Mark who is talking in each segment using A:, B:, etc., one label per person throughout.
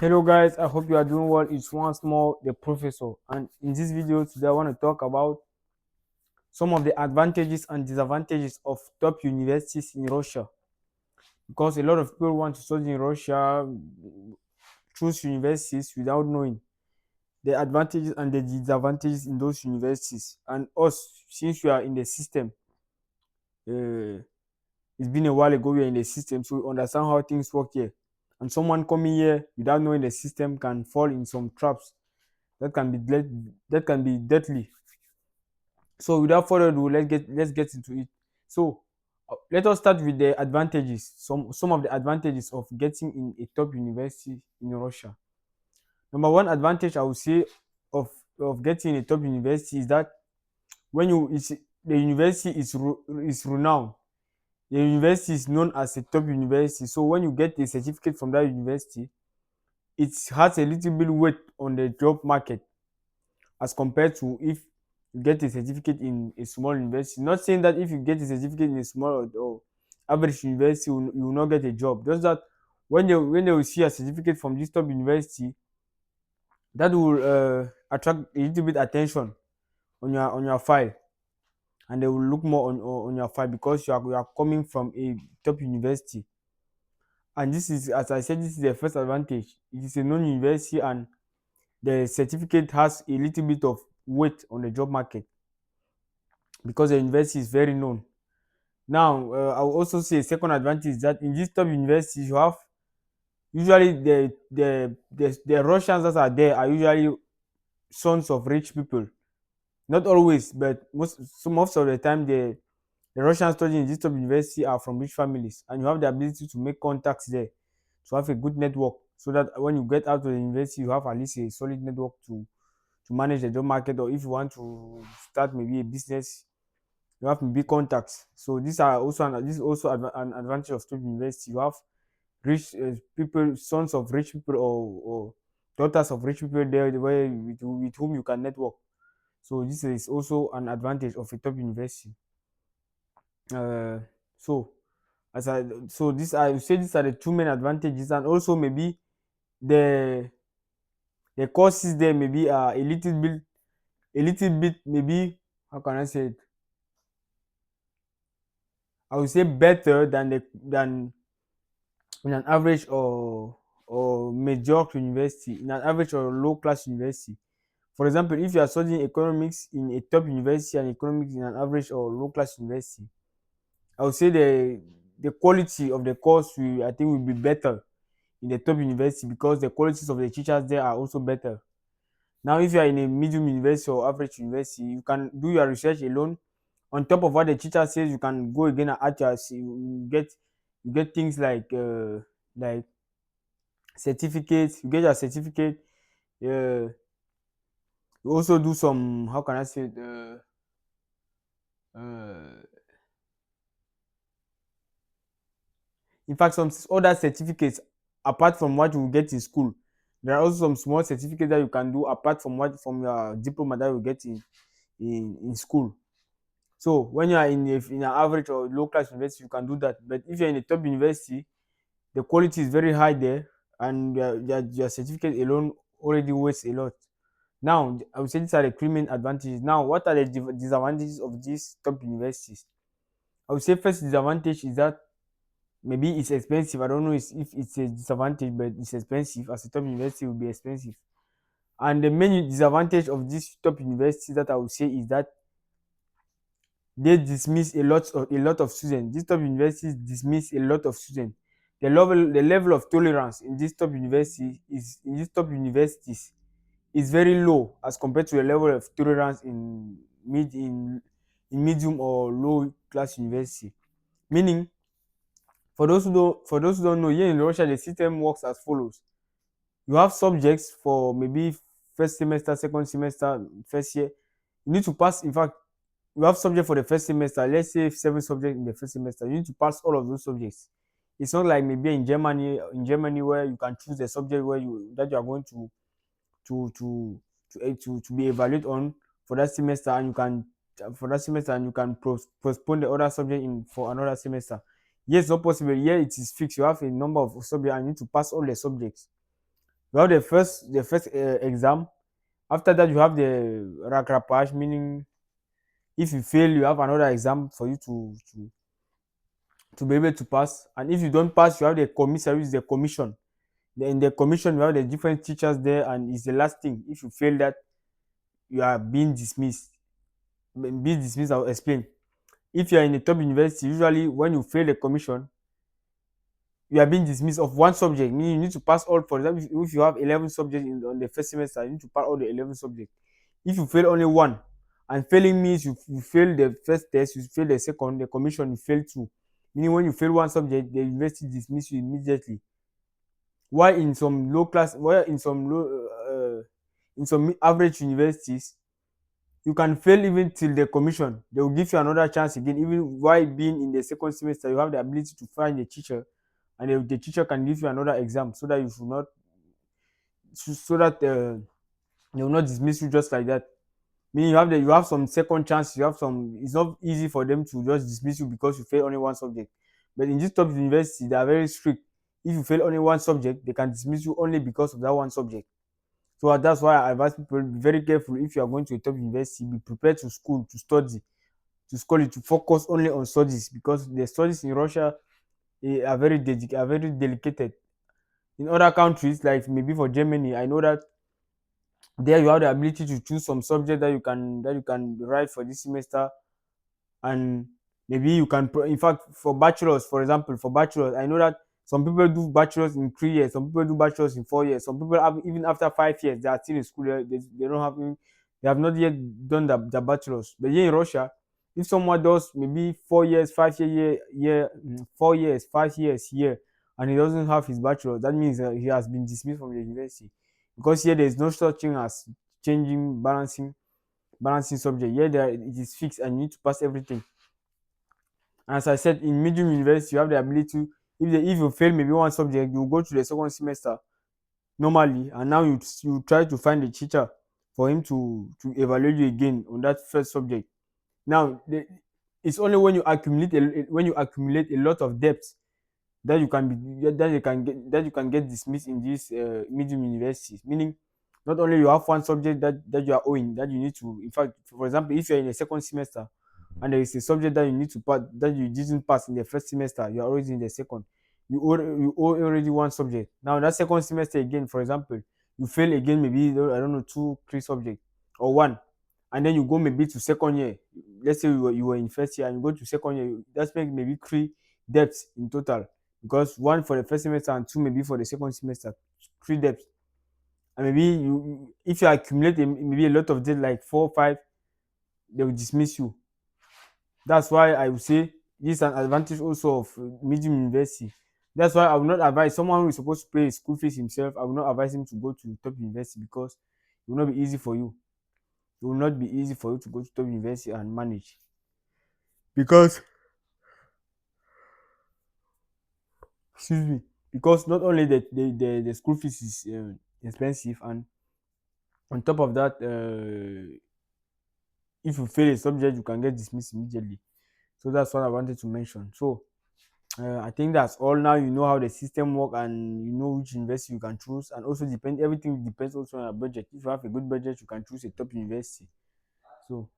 A: Hello guys, I hope you are doing well. It's once more the professor, and in this video today I want to talk about some of the advantages and disadvantages of top universities in Russia, because a lot of people want to study in Russia, choose universities without knowing the advantages and the disadvantages in those universities. And us, since we are in the system, uh, it's been a while ago we are in the system, so we understand how things work here. And someone coming here without knowing the system can fall in some traps that can be deadly. So without further ado, let's get into it. So let us start with the advantages. Some of the advantages of getting in a top university in Russia. Number one advantage I would say of of getting a top university is that when you it's, the university is renowned. The university is known as a top university. So when you get a certificate from that university, it has a little bit weight on the job market as compared to if you get a certificate in a small university. Not saying that if you get a certificate in a small or average university, you will not get a job. Just that when they will see a certificate from this top university, that will attract a little bit attention on your file, and they will look more on your file because you are coming from a top university. And this is, as I said, this is the first advantage. It is a known university, and the certificate has a little bit of weight on the job market because the university is very known. Now, I will also say a second advantage is that in these top universities, you have usually the Russians that are there are usually sons of rich people. Not always, but most of the time, the Russians studying in this top university are from rich families, and you have the ability to make contacts there, to have a good network, so that when you get out of the university, you have at least a solid network to manage the job market, or if you want to start maybe a business, you have big contacts. So this is also an advantage of state university. You have rich people, sons of rich people, or daughters of rich people there, where with whom you can network. So this is also an advantage of a top university. Uh, so this I would say these are the two main advantages, and also maybe the the courses there maybe are a little bit maybe, how can I say it? I would say better than in an average or mediocre university, in an average or low class university. For example, if you are studying economics in a top university and economics in an average or low class university, I would say the quality of the course will, I think, will be better in the top university because the qualities of the teachers there are also better. Now, if you are in a medium university or average university, you can do your research alone. On top of what the teacher says, you can go again and add your, you get things like certificates. You get your certificate. You also do some, how can I say it? Uh, in fact, some other certificates apart from what you will get in school. There are also some small certificates that you can do apart from what from your diploma that you get in school. So when you are in an average or low class university, you can do that. But if you're in a top university, the quality is very high there, and your certificate alone already weighs a lot. Now, I would say these are the three main advantages. Now, what are the disadvantages of these top universities? I would say first disadvantage is that maybe it's expensive. I don't know if it's a disadvantage, but it's expensive. As a top university, it will be expensive. And the main disadvantage of these top universities that I would say is that they dismiss a lot of students. These top universities dismiss a lot of students. The level of tolerance in these top universities is very low as compared to the level of tolerance in medium or low class university. Meaning, for those who don't know, here in Russia the system works as follows. You have subjects for maybe first semester, second semester, first year. You need to pass. In fact, you have subject for the first semester. Let's say 7 subjects in the first semester. You need to pass all of those subjects. It's not like maybe in Germany where you can choose a subject that you are going to to to be evaluated on for that semester, and you can postpone the other subject in for another semester. Yes, not possible. Here it is fixed. You have a number of subjects and you need to pass all the subjects. You have the first exam. After that, you have the rattrapage, meaning if you fail, you have another exam for you to be able to pass. And if you don't pass, you have the commissary, which is the commission. In the commission, you have the different teachers there, and it's the last thing. If you fail that, you are being dismissed. Being dismissed, I'll explain. If you are in a top university, usually when you fail the commission, you are being dismissed of one subject. Meaning you need to pass all. For example, if you have 11 subjects on the first semester, you need to pass all the 11 subjects. If you fail only one, and failing means you fail the first test, you fail the second, the commission, you fail two. Meaning when you fail one subject, the university dismiss you immediately. While in some low class, while in some average universities, you can fail even till the commission. They will give you another chance again. Even while being in the second semester, you have the ability to find a teacher, and the teacher can give you another exam so that you should not, so that they will not dismiss you just like that. Meaning you have some second chance. You have some. It's not easy for them to just dismiss you because you fail only one subject. But in this top university, they are very strict. If you fail only one subject, they can dismiss you only because of that one subject. So that's why I advise people be very careful. If you are going to a top university, be prepared to school, to study, to study, to focus only on studies, because the studies in Russia are very delicate. In other countries, like maybe for Germany, I know that there you have the ability to choose some subject that you can write for this semester. And maybe you can in fact, for bachelors, for example, for bachelors, I know that some people do bachelors in 3 years, some people do bachelors in 4 years, some people have even after 5 years they are still in school. They don't have they have not yet done the bachelors. But here in Russia, if someone does maybe 4 years, 4 years, 5 years here, and he doesn't have his bachelor, that means he has been dismissed from the university. Because here there is no such thing as changing, balancing subject. Here there it is fixed, and you need to pass everything. And as I said, in medium university, you have the ability to, if you fail maybe one subject, you go to the second semester normally, and now you try to find a teacher for him to evaluate you again on that first subject. Now it's only when you accumulate a lot of debts that you can get dismissed in these medium universities. Meaning, not only you have one subject that you are owing, that you need to, in fact, for example, if you're in a second semester and there is a subject that you need to pass that you didn't pass in the first semester, you are already in the second. You owe already one subject. Now that second semester again, for example, you fail again, maybe I don't know, two, three subjects, or one, and then you go maybe to second year. Let's say you were in first year and you go to second year, that's make maybe three debts in total, because one for the first semester and two maybe for the second semester, three debts. And maybe if you accumulate maybe a lot of debt, like four or five, they will dismiss you. That's why I would say this is an advantage also of medium university. That's why I will not advise someone who is supposed to pay his school fees himself. I will not advise him to go to top university, because it will not be easy for you. It will not be easy for you to go to top university and manage, because, excuse me, because not only the school fees is expensive, and on top of that, if you fail a subject, you can get dismissed immediately. So that's what I wanted to mention. So I think that's all. Now you know how the system work, and you know which university you can choose, and also everything depends also on your budget. If you have a good budget, you can choose a top university. So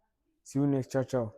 A: see you next. Ciao, ciao.